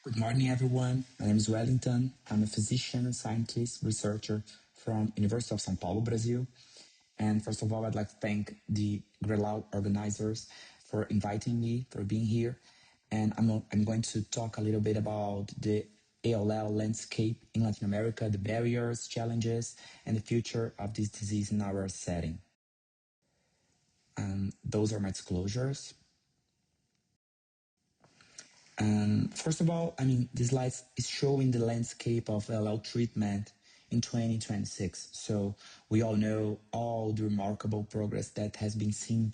Good morning, everyone. My name is Wellington. I'm a physician, scientist, researcher from University of São Paulo, Brazil. And first of all, I'd like to thank the Grelau organizers for inviting me, for being here. And I'm going to talk a little bit about the ALL landscape in Latin America, the barriers, challenges, and the future of this disease in our setting. Those are my disclosures. First of all, this slide is showing the landscape of LL treatment in 2026. So we all know all the remarkable progress that has been seen,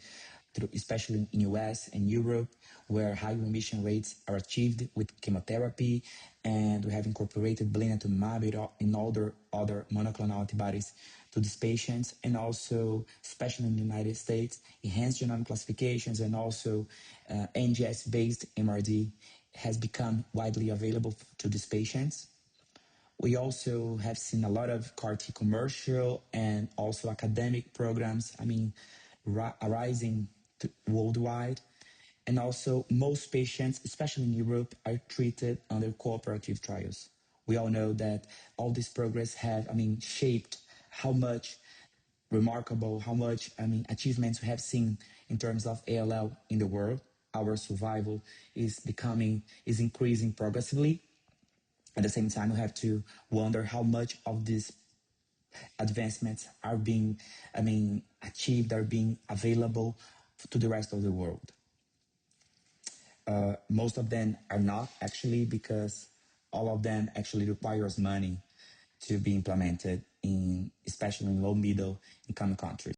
especially in US and Europe, where high remission rates are achieved with chemotherapy, and we have incorporated blinatumomab and other monoclonal antibodies to these patients, and also, especially in the United States, enhanced genomic classifications and also NGS-based MRD has become widely available to these patients. We also have seen a lot of CAR-T commercial and also academic programs, arising worldwide. And also most patients, especially in Europe, are treated under cooperative trials. We all know that all this progress have, shaped how much remarkable, how much, achievements we have seen in terms of ALL in the world. Our survival is increasing progressively. At the same time, we have to wonder how much of these advancements are being, achieved, are being available to the rest of the world. Most of them are not actually, because all of them actually requires money to be implemented especially in low middle income countries.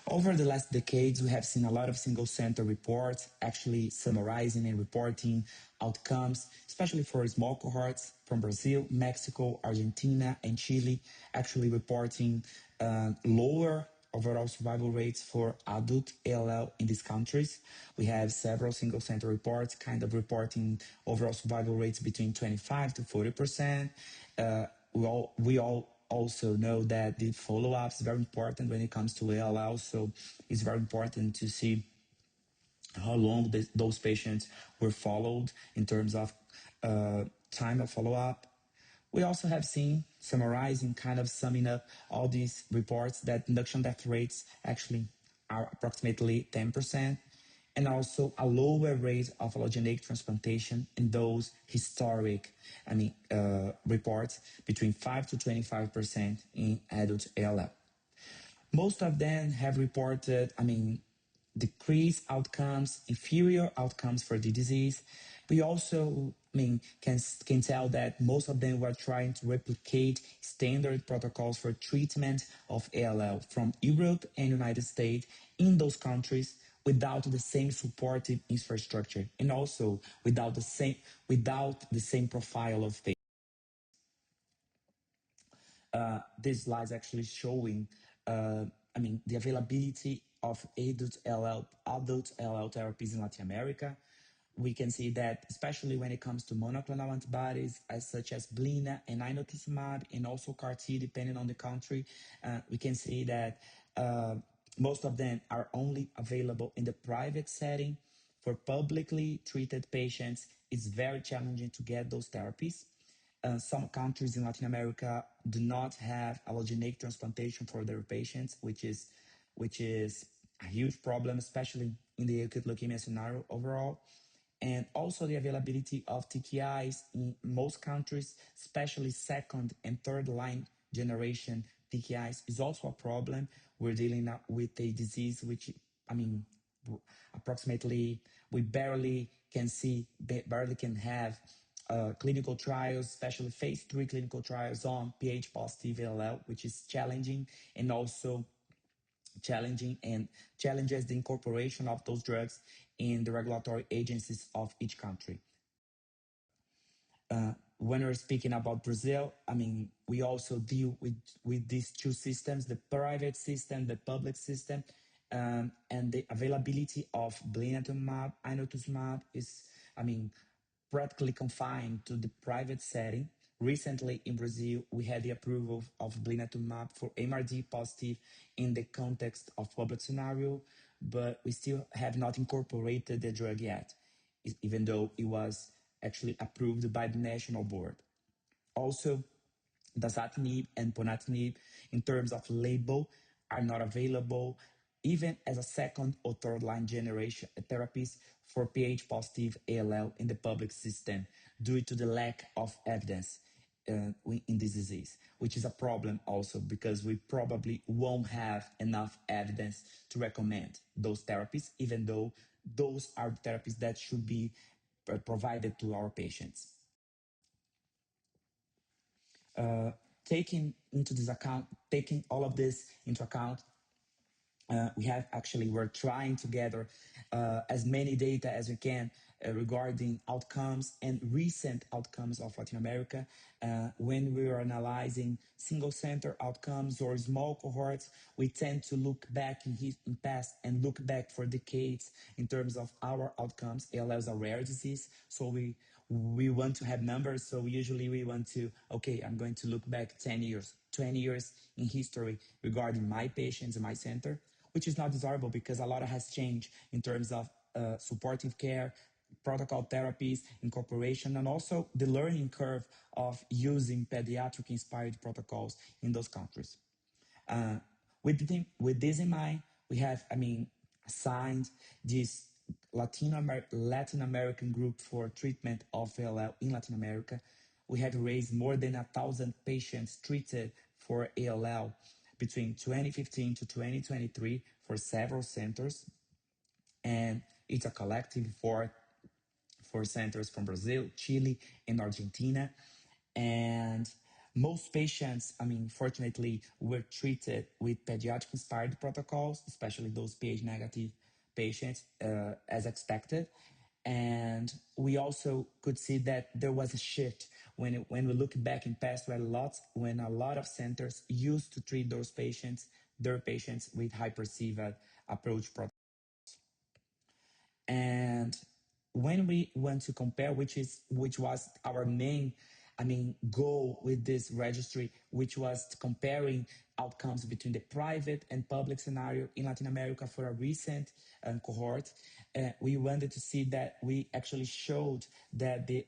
Over the last decades, we have seen a lot of single center reports actually summarizing and reporting outcomes, especially for small cohorts from Brazil, Mexico, Argentina, and Chile, actually reporting lower overall survival rates for adult ALL in these countries. We have several single center reports reporting overall survival rates between 25 to 40%. We all also know that the follow-up is very important when it comes to ALL, so it's very important to see how long those patients were followed in terms of time of follow-up. We also have seen, summarizing, summing up all these reports, that induction death rates actually are approximately 10%, and also a lower rate of allogeneic transplantation in those historic reports, between 5 to 25% in adult ALL. Most of them have reported, decreased outcomes, inferior outcomes for the disease. We also, can tell that most of them were trying to replicate standard protocols for treatment of ALL from Europe and United States in those countries, without the same supportive infrastructure, and also without the same profile of patients. This slide is actually showing, the availability of adult ALL therapies in Latin America. We can see that, especially when it comes to monoclonal antibodies, such as blina and inotuzumab, and also CAR-T, depending on the country, we can see that most of them are only available in the private setting. For publicly treated patients, it's very challenging to get those therapies. Some countries in Latin America do not have allogeneic transplantation for their patients, which is a huge problem, especially in the acute leukemia scenario overall. And also the availability of TKIs in most countries, especially second and third line generation TKIs, is also a problem. We're dealing with a disease which, approximately, we barely can have clinical trials, especially phase 3 clinical trials on Ph positive ALL, which is challenging, and also challenges the incorporation of those drugs in the regulatory agencies of each country. When we're speaking about Brazil, we also deal with these two systems, the private system, the public system, and the availability of blinatumomab, inotuzumab is, practically confined to the private setting. Recently in Brazil, we had the approval of blinatumomab for MRD positive in the context of public scenario, but we still have not incorporated the drug yet. even though it was actually approved by the national board. Also, dasatinib and ponatinib, in terms of label, are not available even as a second or third line generation therapies for pH positive ALL in the public system due to the lack of evidence in this disease, which is a problem also because we probably won't have enough evidence to recommend those therapies, even though those are therapies that should be provided to our patients. Taking all of this into account, we're trying to gather as many data as we can regarding outcomes and recent outcomes of Latin America. When we are analyzing single center outcomes or small cohorts, we tend to look back in past and look back for decades in terms of our outcomes. ALL is a rare disease, so we want to have numbers. So usually we want to, okay, I'm going to look back 10 years, 20 years in history regarding my patients in my center, which is not desirable because a lot has changed in terms of supportive care, protocol therapies, incorporation, and also the learning curve of using pediatric-inspired protocols in those countries. With this in mind, we have, assigned this Latin American group for treatment of ALL in Latin America. We have raised more than 1,000 patients treated for ALL between 2015 to 2023 for several centers. And it's a collective effort for centers from Brazil, Chile, and Argentina. And most patients, fortunately, were treated with pediatric-inspired protocols, especially those pH negative patients, as expected. And we also could see that there was a shift when we look back in past, when a lot of centers used to treat their patients with hypersiva approach protocols. And when we want to compare, which was our main goal with this registry, which was comparing outcomes between the private and public scenario in Latin America for a recent cohort, we wanted to see that we actually showed that the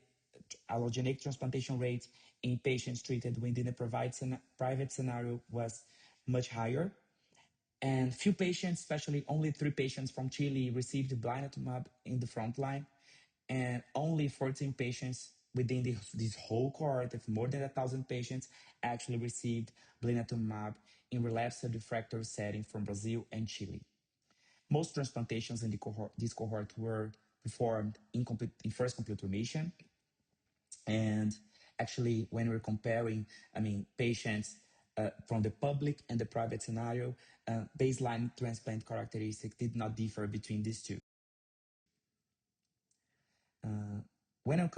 allogeneic transplantation rate in patients treated within the private scenario was much higher. And few patients, especially only 3 patients from Chile, received blinatumomab in the front line, and only 14 patients within this whole cohort of more than 1,000 patients actually received blinatumomab in relapsed refractory setting from Brazil and Chile. Most transplantations in this cohort were performed in first complete remission. And actually, when we're comparing, patients from the public and the private scenario, baseline transplant characteristics did not differ between these two. When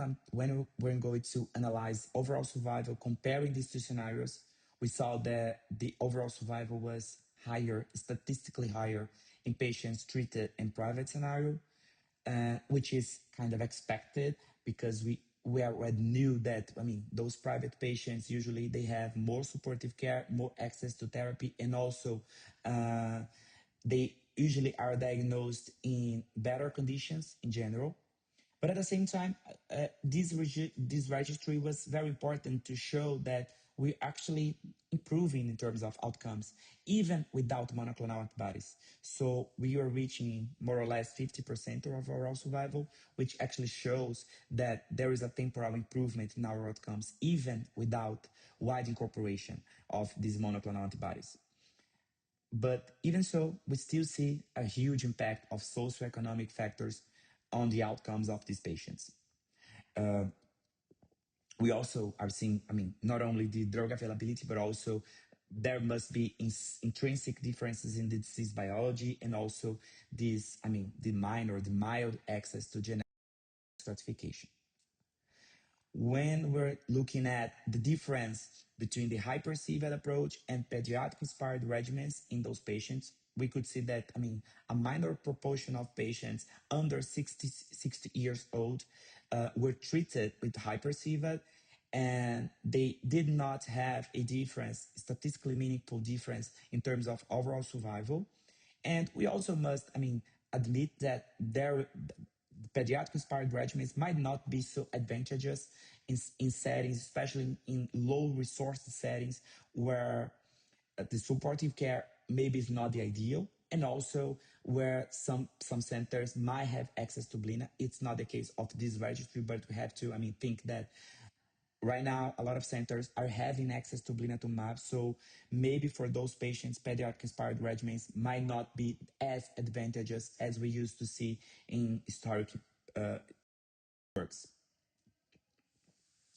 we're going to analyze overall survival, comparing these two scenarios, we saw that the overall survival was higher, statistically higher in patients treated in private scenario, which is kind of expected because we already knew that, those private patients, usually they have more supportive care, more access to therapy, and also they usually are diagnosed in better conditions in general. But at the same time, this registry was very important to show that we're actually improving in terms of outcomes, even without monoclonal antibodies. So we are reaching more or less 50% of overall survival, which actually shows that there is a temporal improvement in our outcomes, even without wide incorporation of these monoclonal antibodies. But even so, we still see a huge impact of socioeconomic factors on the outcomes of these patients. We also are seeing, not only the drug availability, but also there must be intrinsic differences in the disease biology and also this, the mild access to genetic stratification. When we're looking at the difference between the hypersiva approach and pediatric-inspired regimens in those patients, we could see that, a minor proportion of patients under 60 years old were treated with hypersiva, and they did not have a difference, statistically meaningful difference in terms of overall survival. And we also must, admit that the pediatric-inspired regimens might not be so advantageous in settings, especially in low-resource settings where the supportive care maybe is not the ideal, and also where some centers might have access to blina. It's not the case of this registry, but we have to, think that right now a lot of centers are having access to blinatumab. So maybe for those patients, pediatric inspired regimens might not be as advantageous as we used to see in historic works.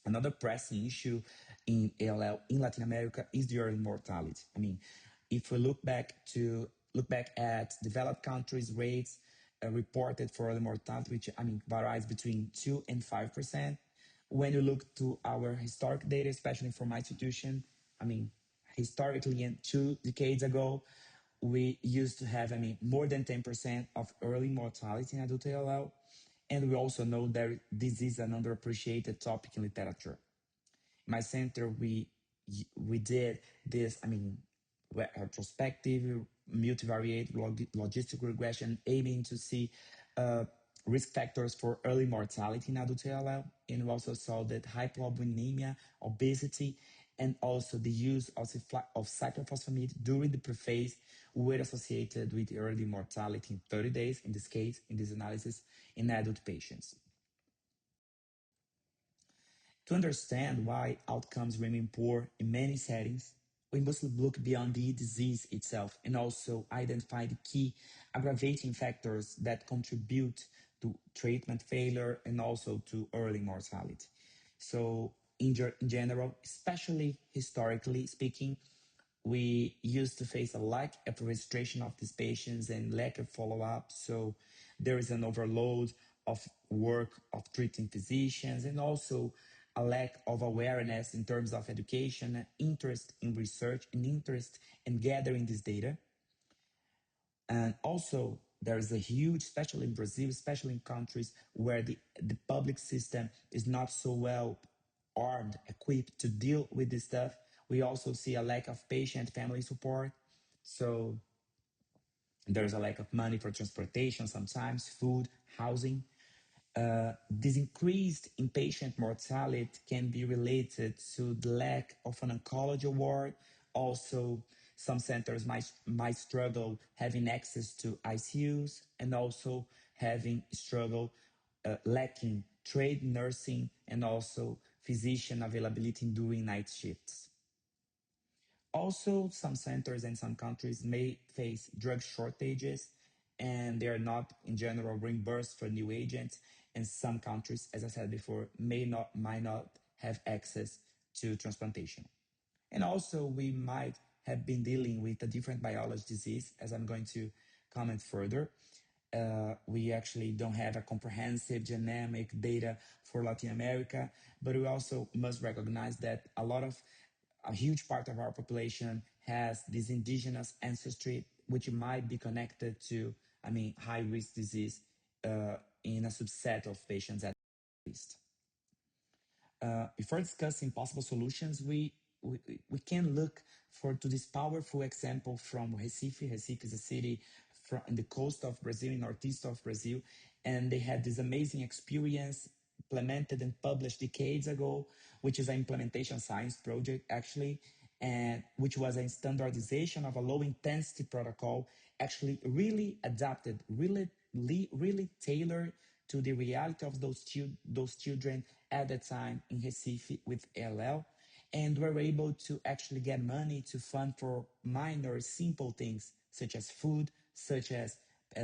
Another pressing issue in ALL in Latin America is the early mortality. If we look back at developed countries' rates reported for early mortality, which varies between 2 and 5%. When you look to our historic data, especially for my institution, historically and 2 decades ago, we used to have, more than 10% of early mortality in adult ALL. And we also know that this is an underappreciated topic in literature. In my center, we did this, retrospective, multivariate logistic regression, aiming to see risk factors for early mortality in adult ALL. And we also saw that hypoalbuminemia, obesity, and also the use of cyclophosphamide during the prephase were associated with early mortality in 30 days, in this case, in this analysis, in adult patients. To understand why outcomes remain poor in many settings, we must look beyond the disease itself and also identify the key aggravating factors that contribute to treatment failure and also to early mortality. So, in general, especially historically speaking, we used to face a lack of registration of these patients and lack of follow-up. So there is an overload of work of treating physicians and also a lack of awareness in terms of education, interest in research, and interest in gathering this data. And also, there is a huge, especially in Brazil, especially in countries where the public system is not so well armed, equipped to deal with this stuff. We also see a lack of patient family support. So there's a lack of money for transportation, sometimes food, housing. This increased inpatient mortality can be related to the lack of an oncology ward. Also, some centers might struggle having access to ICUs and also having struggle lacking trained nursing and also physician availability during night shifts. Also, some centers and some countries may face drug shortages and they are not in general reimbursed for new agents. And some countries, as I said before, might not have access to transplantation. And also we might have been dealing with a different biology disease, as I'm going to comment further. We actually don't have a comprehensive genomic data for Latin America, but we also must recognize that a huge part of our population has this indigenous ancestry, which might be connected to, high risk disease in a subset of patients at least. Before discussing possible solutions, we can look to this powerful example from Recife. Recife is a city in the coast of Brazil, in northeast of Brazil, and they had this amazing experience implemented and published decades ago, which is an implementation science project actually, and which was a standardization of a low intensity protocol, actually really adapted, really tailored to the reality of those children at the time in Recife with ALL, and were able to actually get money to fund for minor, simple things such as food, such as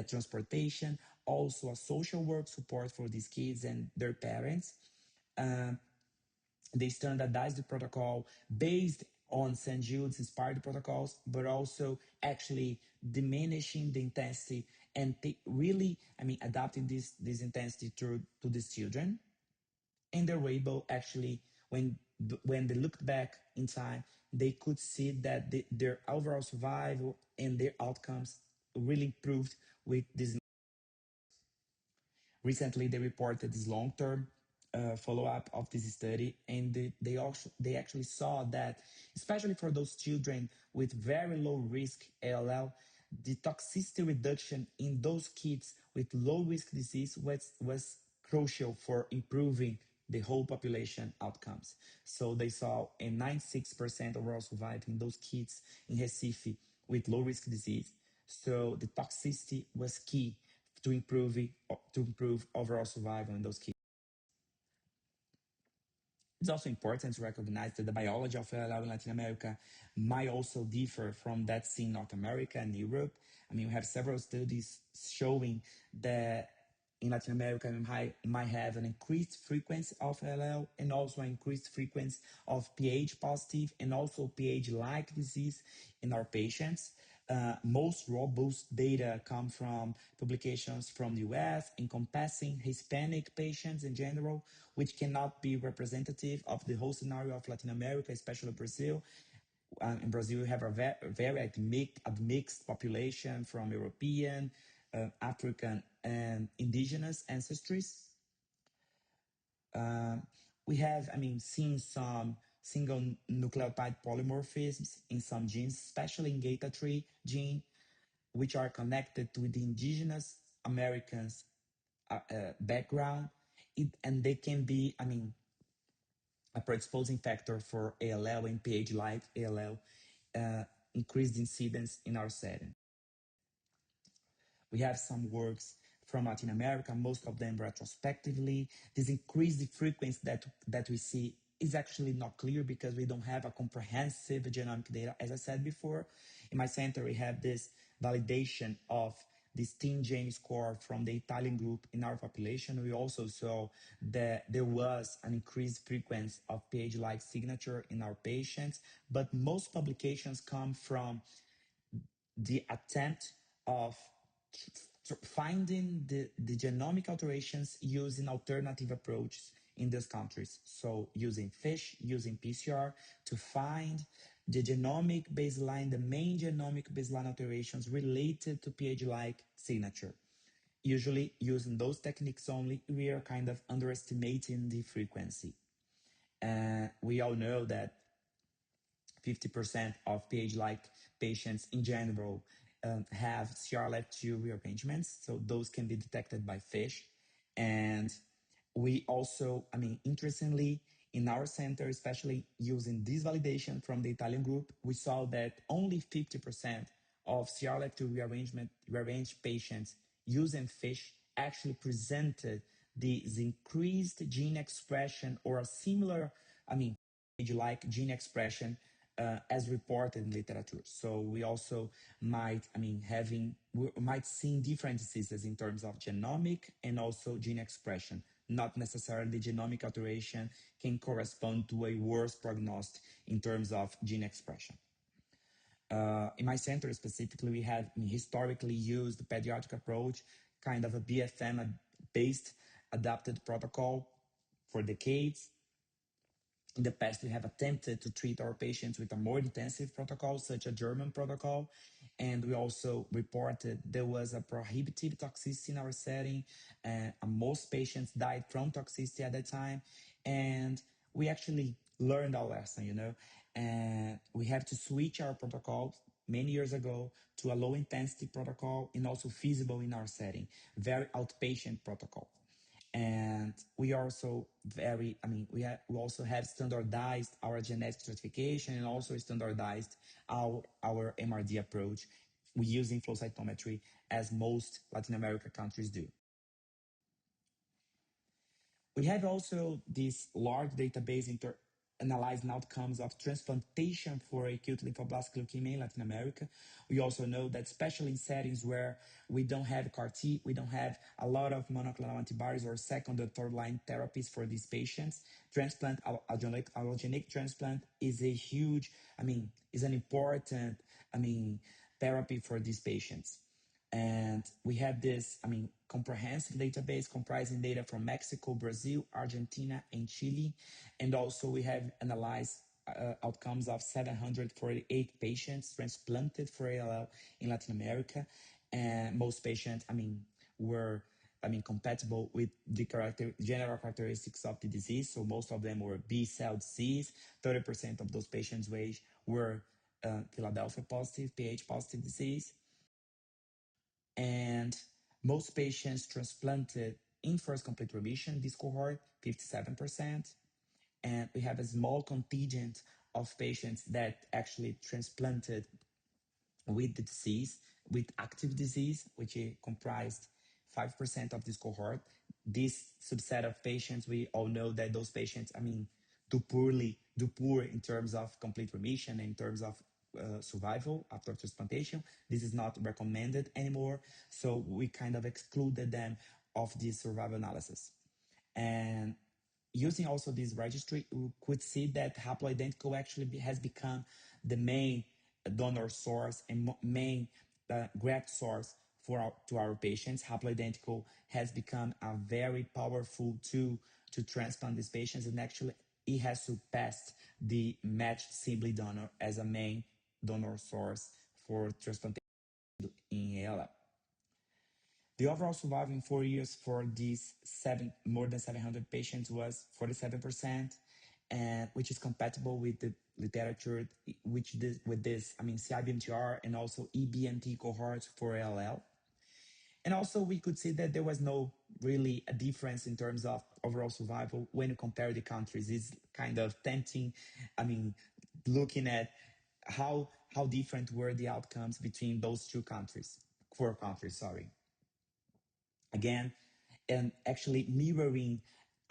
transportation, also a social work support for these kids and their parents. They standardized the protocol based on St. Jude's inspired protocols, but also actually diminishing the intensity and really, adapting this intensity to these children. And they were able actually, when they looked back in time, they could see that their overall survival and their outcomes really improved with this. Recently, they reported this long-term follow-up of this study, and they actually saw that, especially for those children with very low risk ALL, the toxicity reduction in those kids with low risk disease was crucial for improving the whole population outcomes. So they saw a 96% overall survival in those kids in Recife with low risk disease. So the toxicity was key to improve overall survival in those kids. It's also important to recognize that the biology of ALL in Latin America might also differ from that seen in North America and Europe. I mean, we have several studies showing that in Latin America, we might have an increased frequency of ALL and also an increased frequency of pH positive and also pH-like disease in our patients. Most robust data come from publications from the US encompassing Hispanic patients in general, which cannot be representative of the whole scenario of Latin America, especially Brazil. In Brazil, we have a very mixed population from European, African, and indigenous ancestries. We have, seen some single nucleotide polymorphisms in some genes, especially in GATA3 gene, which are connected to the indigenous Americans background. And they can be, a predisposing factor for ALL and pH-like ALL, increased incidence in our setting. We have some works from Latin America, most of them retrospectively. This increased frequency that we see is actually not clear because we don't have a comprehensive genomic data. As I said before, in my center, we have this validation of this teen gene score from the Italian group in our population. We also saw that there was an increased frequency of pH-like signature in our patients, but most publications come from the attempt of finding the genomic alterations using alternative approaches in these countries. So using FISH, using PCR to find the genomic baseline, the main genomic baseline alterations related to pH-like signature. Usually using those techniques only, we are kind of underestimating the frequency. We all know that 50% of pH-like patients in general have CRLF2 rearrangements. So those can be detected by FISH. And we also, interestingly, in our center, especially using this validation from the Italian group, we saw that only 50% of CRLF2 rearranged patients using FISH actually presented this increased gene expression or a similar, like gene expression as reported in literature. So we also might, we might see different diseases in terms of genomic and also gene expression. Not necessarily genomic alteration can correspond to a worse prognosis in terms of gene expression. In my center specifically, we have historically used the pediatric approach, kind of a BFM-based adapted protocol for decades. In the past, we have attempted to treat our patients with a more intensive protocol, such a German protocol. And we also reported there was a prohibitive toxicity in our setting. Most patients died from toxicity at that time. And we actually learned our lesson, And we have to switch our protocol many years ago to a low intensity protocol and also feasible in our setting, very outpatient protocol. And we also we also have standardized our genetic stratification and also standardized our MRD approach using flow cytometry as most Latin American countries do. We have also this large database analyzing outcomes of transplantation for acute lymphoblastic leukemia in Latin America. We also know that especially in settings where we don't have CAR-T, we don't have a lot of monoclonal antibodies or second or third line therapies for these patients, allogeneic transplant is a huge, is an important, therapy for these patients. And we have this, comprehensive database comprising data from Mexico, Brazil, Argentina, and Chile. And also we have analyzed outcomes of 748 patients transplanted for ALL in Latin America. And most patients, were compatible with the general characteristics of the disease. So most of them were B-cell disease. 30% of those patients were Philadelphia positive, pH positive disease. And most patients transplanted in first complete remission, this cohort, 57%. And we have a small contingent of patients that actually transplanted with the disease, with active disease, which comprised 5% of this cohort. This subset of patients, we all know that those patients, do poor in terms of complete remission, in terms of survival after transplantation. This is not recommended anymore. So we kind of excluded them of this survival analysis. And using also this registry, we could see that haploidentical actually has become the main donor source and main graft source to our patients. Haploidentical has become a very powerful tool to transplant these patients, and actually it has surpassed the matched sibling donor as a main donor source for transplantation in ALL. The overall survival in 4 years for these more than 700 patients was 47%, and which is compatible with the literature, with this, CIBMTR and also EBMT cohorts for ALL. And also we could see that there was no really a difference in terms of overall survival when you compare the countries. It's kind of tempting, looking at how different were the outcomes between those four countries, sorry. Again, and actually mirroring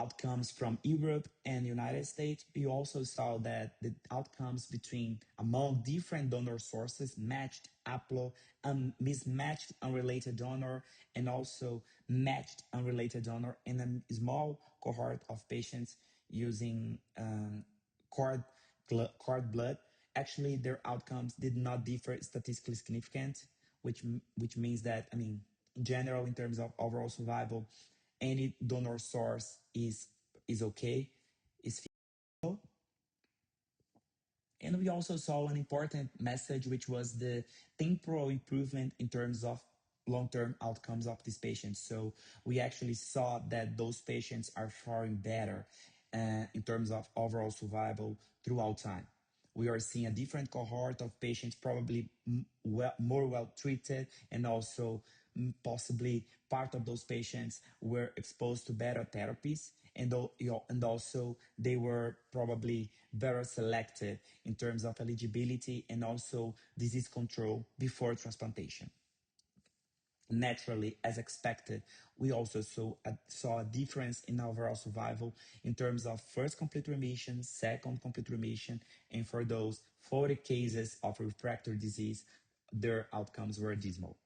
outcomes from Europe and United States, we also saw that the outcomes among different donor sources matched haplo, mismatched unrelated donor, and also matched unrelated donor in a small cohort of patients using cord blood. Actually, their outcomes did not differ statistically significant, which means that, in general, in terms of overall survival, any donor source is okay, is feasible. And we also saw an important message, which was the temporal improvement in terms of long-term outcomes of these patients. So we actually saw that those patients are faring better in terms of overall survival throughout time. We are seeing a different cohort of patients, probably more well treated, and also possibly part of those patients were exposed to better therapies, and also they were probably better selected in terms of eligibility and also disease control before transplantation. Naturally, as expected, we also saw a difference in overall survival in terms of first complete remission, second complete remission, and for those 40 cases of refractory disease, their outcomes were dismal.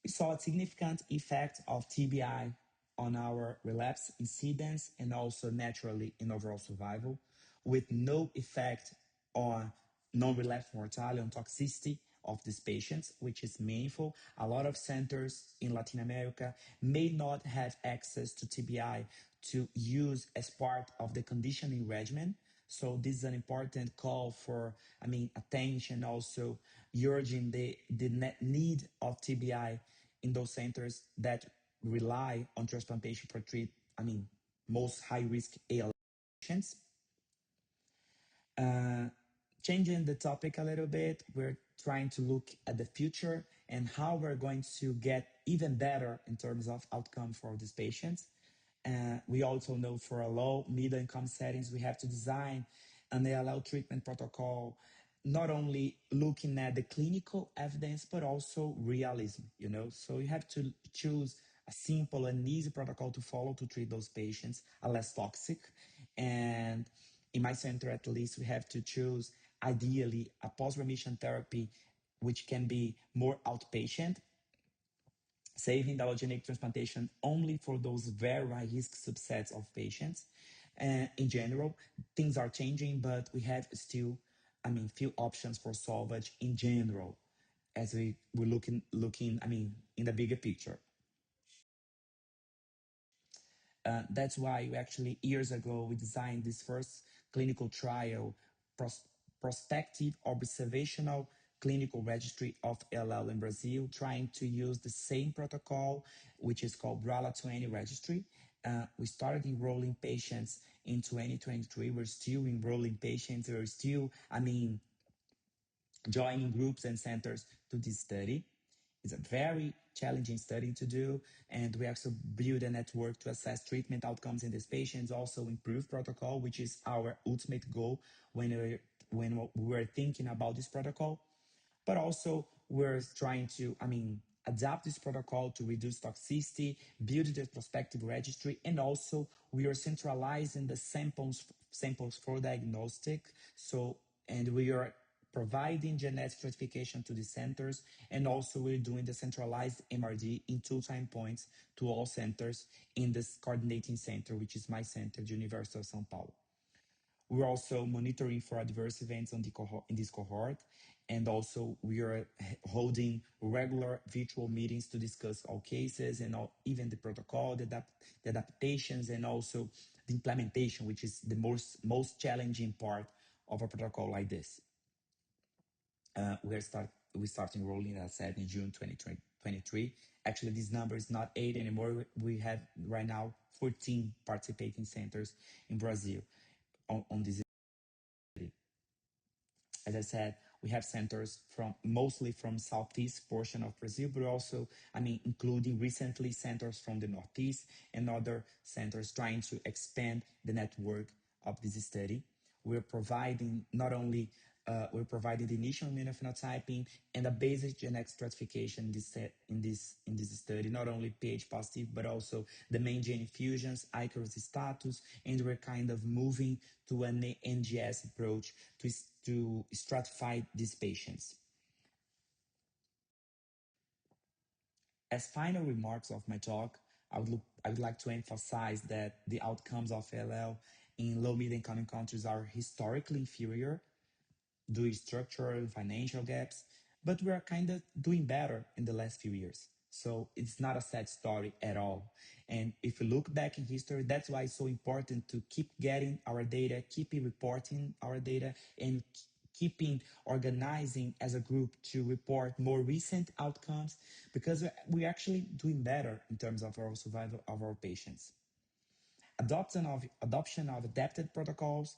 We saw a significant effect of TBI on our relapse incidence and also naturally in overall survival, with no effect on non-relapse mortality, on toxicity of these patients, which is meaningful. A lot of centers in Latin America may not have access to TBI to use as part of the conditioning regimen. So this is an important call for, attention, also urging the need of TBI in those centers that rely on transplantation for most high-risk ALL patients. Changing the topic a little bit, we're trying to look at the future and how we're going to get even better in terms of outcome for these patients. We also know for a low, middle income settings, we have to design an ALL treatment protocol, not only looking at the clinical evidence, but also realism, So you have to choose a simple and easy protocol to follow to treat those patients, a less toxic. And in my center, at least, we have to choose, ideally, a post-remission therapy, which can be more outpatient, saving the allogeneic transplantation only for those very high-risk subsets of patients. In general, things are changing, but we have still, few options for salvage in general, as we're looking, in the bigger picture. That's why we actually, years ago, we designed this first clinical trial, prospective observational clinical registry of ALL in Brazil, trying to use the same protocol, which is called BRALA20 registry. We started enrolling patients in 2023. We're still enrolling patients. We're still, joining groups and centers to this study. It's a very challenging study to do, and we also build a network to assess treatment outcomes in these patients, also improve protocol, which is our ultimate goal when we're thinking about this protocol. But also we're trying to, adapt this protocol to reduce toxicity, build the prospective registry, and also we are centralizing the samples for diagnostic. So, and we are providing genetic stratification to the centers, and also we're doing the centralized MRD in 2 time points to all centers in this coordinating center, which is my center, the University of São Paulo. We're also monitoring for adverse events on in this cohort, and also we are holding regular virtual meetings to discuss all cases and even the protocol, the adaptations, and also the implementation, which is the most challenging part of a protocol like this. We start enrolling, as I said, in June 2023. Actually, this number is not 8 anymore. We have right now 14 participating centers in Brazil on this. As I said, we have centers from mostly from southeast portion of Brazil, but also, including recently centers from the northeast and other centers trying to expand the network of this study. We're providing not only we're providing the initial immunophenotyping and a basic genetic stratification in this study, not only pH positive, but also the main gene fusions, accuracy status, and we're kind of moving to an NGS approach to stratify these patients. As final remarks of my talk, I would like to emphasize that the outcomes of ALL in low middle income countries are historically inferior due to structural and financial gaps, but we are kind of doing better in the last few years. So it's not a sad story at all. And if you look back in history, that's why it's so important to keep getting our data, keep reporting our data, and keeping organizing as a group to report more recent outcomes, because we're actually doing better in terms of our survival of our patients. Adoption of adapted protocols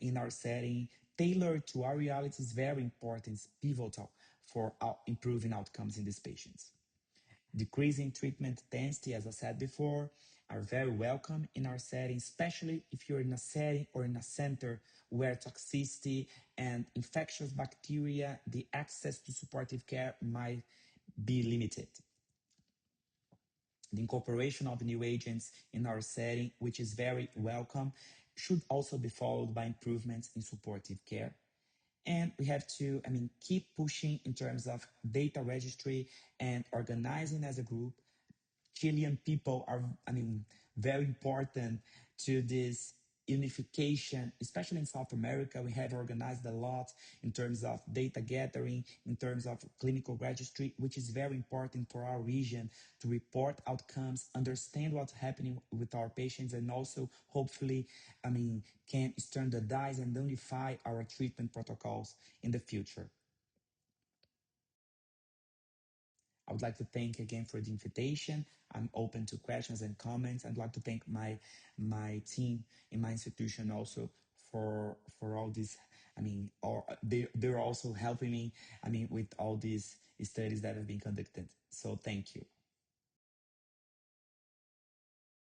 in our setting, tailored to our reality, is very important, it's pivotal for improving outcomes in these patients. Decreasing treatment intensity, as I said before, are very welcome in our setting, especially if you're in a setting or in a center where toxicity and infectious bacteria, the access to supportive care might be limited. The incorporation of new agents in our setting, which is very welcome, should also be followed by improvements in supportive care. And we have to, keep pushing in terms of data registry and organizing as a group. Chilean people are, very important to this unification, especially in South America. We have organized a lot in terms of data gathering, in terms of clinical registry, which is very important for our region to report outcomes, understand what's happening with our patients, and also hopefully, can standardize and unify our treatment protocols in the future. I would like to thank again for the invitation. I'm open to questions and comments. I'd like to thank my team in my institution also for all this. They're also helping me. With all these studies that have been conducted. So thank you.